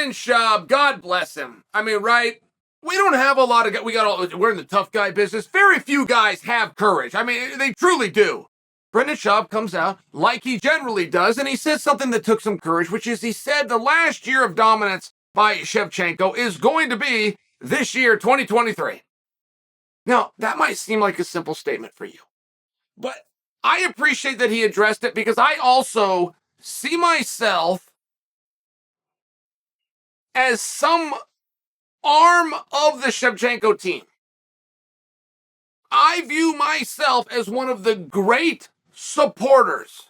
Brendan Schaub, God bless him. I mean, right? We don't have a lot of guys. We're in the tough guy business. Very few guys have courage. I mean, they truly do. Brendan Schaub comes out like he generally does, and he says something that took some courage, which is he said the last year of dominance by Shevchenko is going to be this year, 2023. Now, that might seem like a simple statement for you, but I appreciate that he addressed it because I also see myself as some arm of the Shevchenko team. I view myself as one of the great supporters.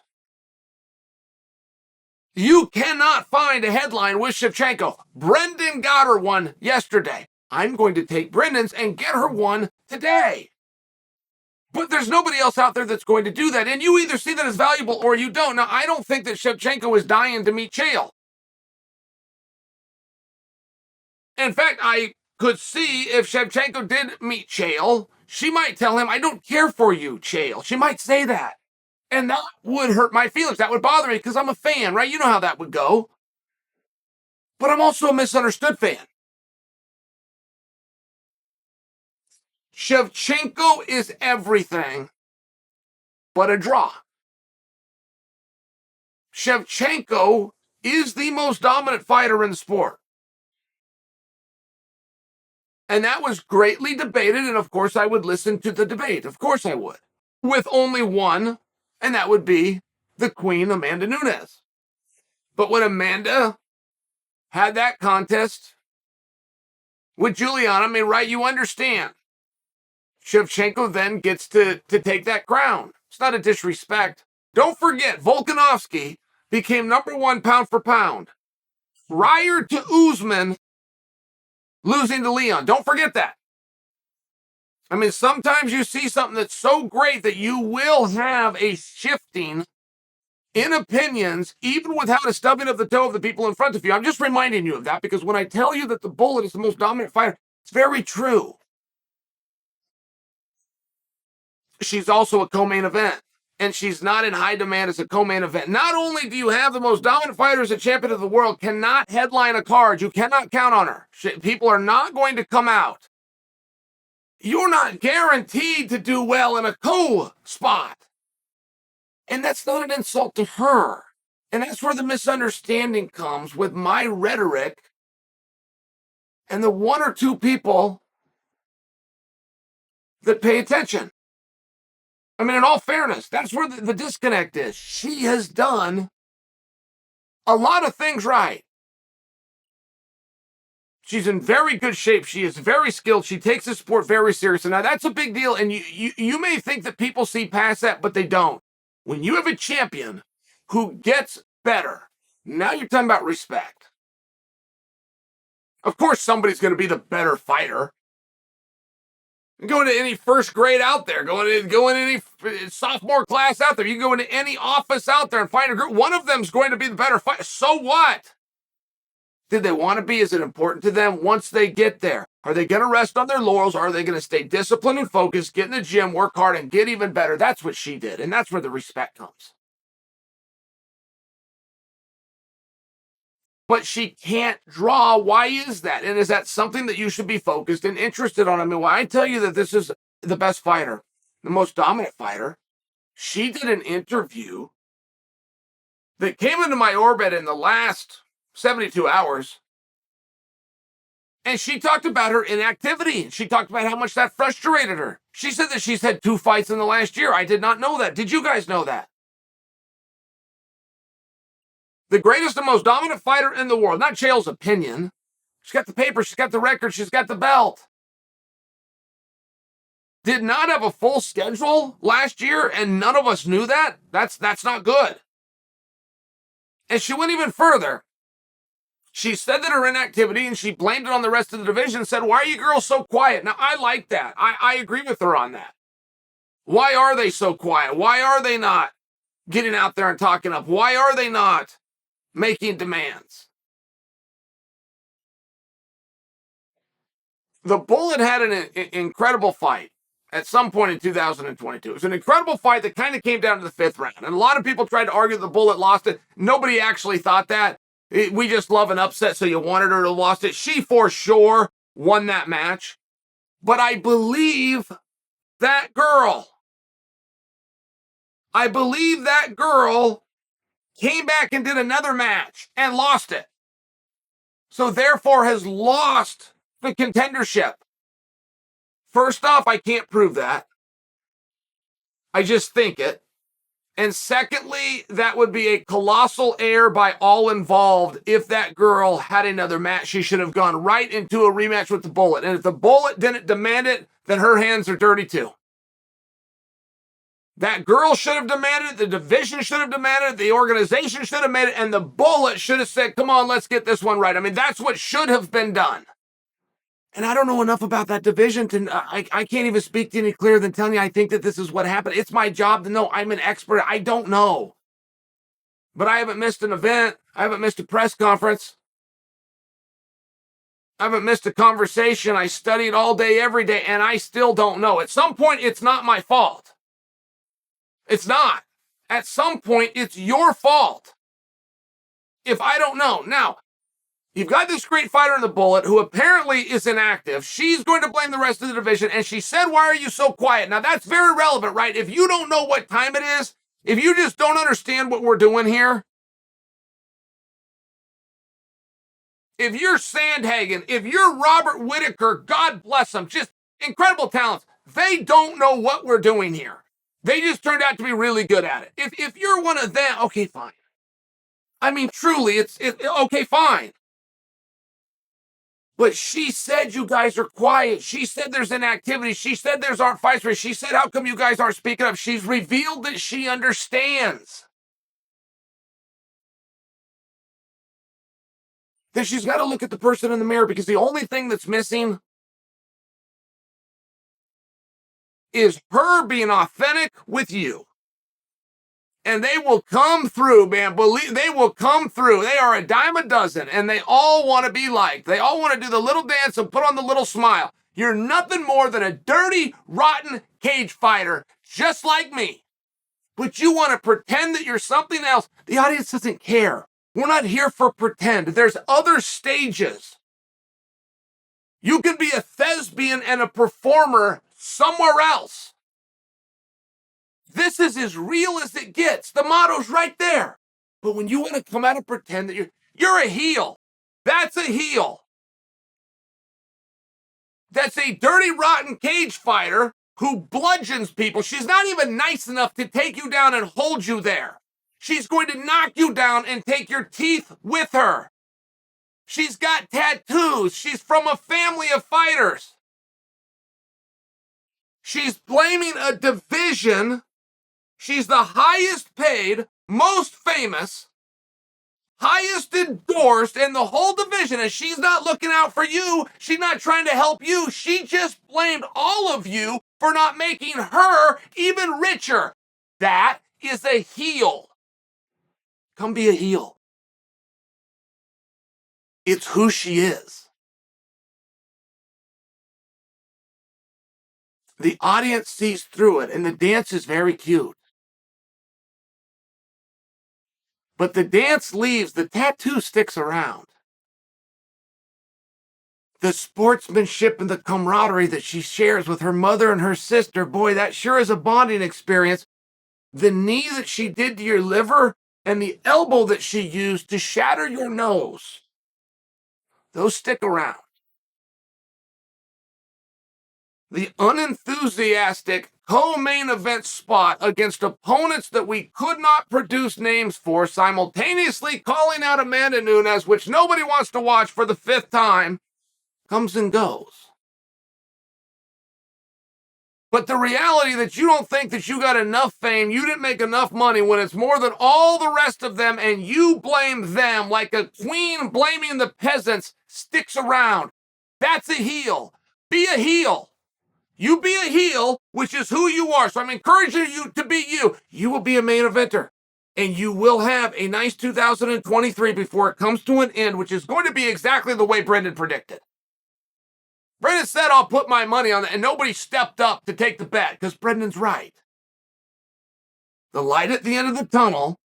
You cannot find a headline with Shevchenko. Brendan got her one yesterday. I'm going to take Brendan's and get her one today. But there's nobody else out there that's going to do that. And you either see that as valuable or you don't. Now, I don't think that Shevchenko is dying to meet Chael. In fact, I could see if Shevchenko did meet Chael, she might tell him, I don't care for you, Chael. She might say that. And that would hurt my feelings. That would bother me because I'm a fan, right? You know how that would go. But I'm also a misunderstood fan. Shevchenko is everything but a draw. Shevchenko is the most dominant fighter in the sport. And that was greatly debated, and of course I would listen to the debate. Of course I would. With only one, and that would be the Queen, Amanda Nunes. But when Amanda had that contest with Juliana, I mean, right, you understand. Shevchenko then gets to take that crown. It's not a disrespect. Don't forget, Volkanovski became #1 pound for pound prior to Usman losing to Leon. Don't forget that. I mean, sometimes you see something that's so great that you will have a shifting in opinions, even without a stubbing of the toe of the people in front of you. I'm just reminding you of that because when I tell you that the Bullet is the most dominant fighter, it's very true. She's also a co-main event, and she's not in high demand as a co-main event. Not only do you have the most dominant fighter as a champion of the world, cannot headline a card. You cannot count on her. People are not going to come out. You're not guaranteed to do well in a co-spot. And that's not an insult to her. And that's where the misunderstanding comes with my rhetoric and the one or two people that pay attention. I mean, in all fairness, that's where the disconnect is. She has done a lot of things right. She's in very good shape. She is very skilled. She takes the sport very seriously. Now, that's a big deal, and you may think that people see past that, but they don't. When you have a champion who gets better, now you're talking about respect. Of course, somebody's going to be the better fighter. Go into any first grade out there. Go into any sophomore class out there. You can go into any office out there and find a group. One of them's going to be the better fighter. So what? Did they want to be? Is it important to them once they get there? Are they going to rest on their laurels, or are they going to stay disciplined and focused, get in the gym, work hard, and get even better? That's what she did, and that's where the respect comes. But she can't draw. Why is that? And is that something that you should be focused and interested on? I mean, when I tell you that this is the best fighter, the most dominant fighter, she did an interview that came into my orbit in the last 72 hours. And she talked about her inactivity. She talked about how much that frustrated her. She said that she's had 2 fights in the last year. I did not know that. Did you guys know that? The greatest and most dominant fighter in the world. Not Chael's opinion. She's got the paper. She's got the record. She's got the belt. Did not have a full schedule last year, and none of us knew that. That's not good. And she went even further. She said that her inactivity, and she blamed it on the rest of the division, and said, why are you girls so quiet? Now, I like that. I agree with her on that. Why are they so quiet? Why are they not getting out there and talking up? Why are they not making demands? The Bullet had an incredible fight at some point in 2022. It was an incredible fight that kind of came down to the 5th round. And a lot of people tried to argue that the Bullet lost it. Nobody actually thought that. We just love an upset, so you wanted her to have lost it. She for sure won that match. But I believe that girl. I believe that girl came back and did another match and lost it. So therefore has lost the contendership. First off, I can't prove that. I just think it. And secondly, that would be a colossal error by all involved. If that girl had another match, she should have gone right into a rematch with the Bullet. And if the Bullet didn't demand it, then her hands are dirty too. That girl should have demanded it. The division should have demanded it. The organization should have made it. And the Bullet should have said, come on, let's get this one right. I mean, that's what should have been done. And I don't know enough about that division to, I can't even speak to you any clearer than telling you I think that this is what happened. It's my job to know. I'm an expert. I don't know. But I haven't missed an event. I haven't missed a press conference. I haven't missed a conversation. I studied all day, every day, and I still don't know. At some point, it's not my fault. It's not. At some point, it's your fault if I don't know. Now, you've got this great fighter in the Bullet who apparently is inactive. She's going to blame the rest of the division. And she said, why are you so quiet? Now, that's very relevant, right? If you don't know what time it is, if you just don't understand what we're doing here, if you're Sandhagen, if you're Robert Whittaker, God bless them, just incredible talents, they don't know what we're doing here. They just turned out to be really good at it. If you're one of them, okay, fine. I mean, truly, it's okay, fine. But she said you guys are quiet. She said there's inactivity. She said there's aren't fights for. She said, how come you guys aren't speaking up? She's revealed that she understands. That she's got to look at the person in the mirror, because the only thing that's missing is her being authentic with you. And they will come through, man. Believe they will come through. They are a dime a dozen, and they all want to be liked. They all want to do the little dance and put on the little smile. You're nothing more than a dirty, rotten cage fighter, just like me. But you want to pretend that you're something else. The audience doesn't care. We're not here for pretend. There's other stages. You can be a thespian and a performer somewhere else. This is as real as it gets. The motto's right there. But when you want to come out and pretend that you're a heel, that's a heel. That's a dirty, rotten cage fighter who bludgeons people. She's not even nice enough to take you down and hold you there. She's going to knock you down and take your teeth with her. She's got tattoos. She's from a family of fighters. She's blaming a division. She's the highest paid, most famous, highest endorsed in the whole division, and she's not looking out for you. She's not trying to help you. She just blamed all of you for not making her even richer. That is a heel. Come be a heel. It's who she is. The audience sees through it, and the dance is very cute. But the dance leaves, the tattoo sticks around. The sportsmanship and the camaraderie that she shares with her mother and her sister, boy, that sure is a bonding experience. The knee that she did to your liver and the elbow that she used to shatter your nose, those stick around. The unenthusiastic co-main event spot against opponents that we could not produce names for, simultaneously calling out Amanda Nunes, which nobody wants to watch for the 5th time, comes and goes. But the reality that you don't think that you got enough fame, you didn't make enough money when it's more than all the rest of them, and you blame them like a queen blaming the peasants, sticks around. That's a heel. Be a heel. You be a heel, which is who you are. So I'm encouraging you to be you. You will be a main eventer. And you will have a nice 2023 before it comes to an end, which is going to be exactly the way Brendan predicted. Brendan said, I'll put my money on it, and nobody stepped up to take the bet, because Brendan's right. The light at the end of the tunnel,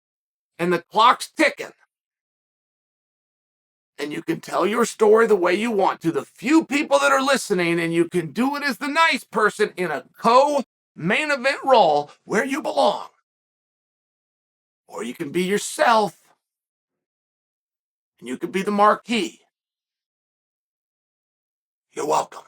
and the clock's ticking. and you can tell your story the way you want to the few people that are listening, and you can do it as the nice person in a co-main event role where you belong. Or you can be yourself, and you can be the marquee. You're welcome.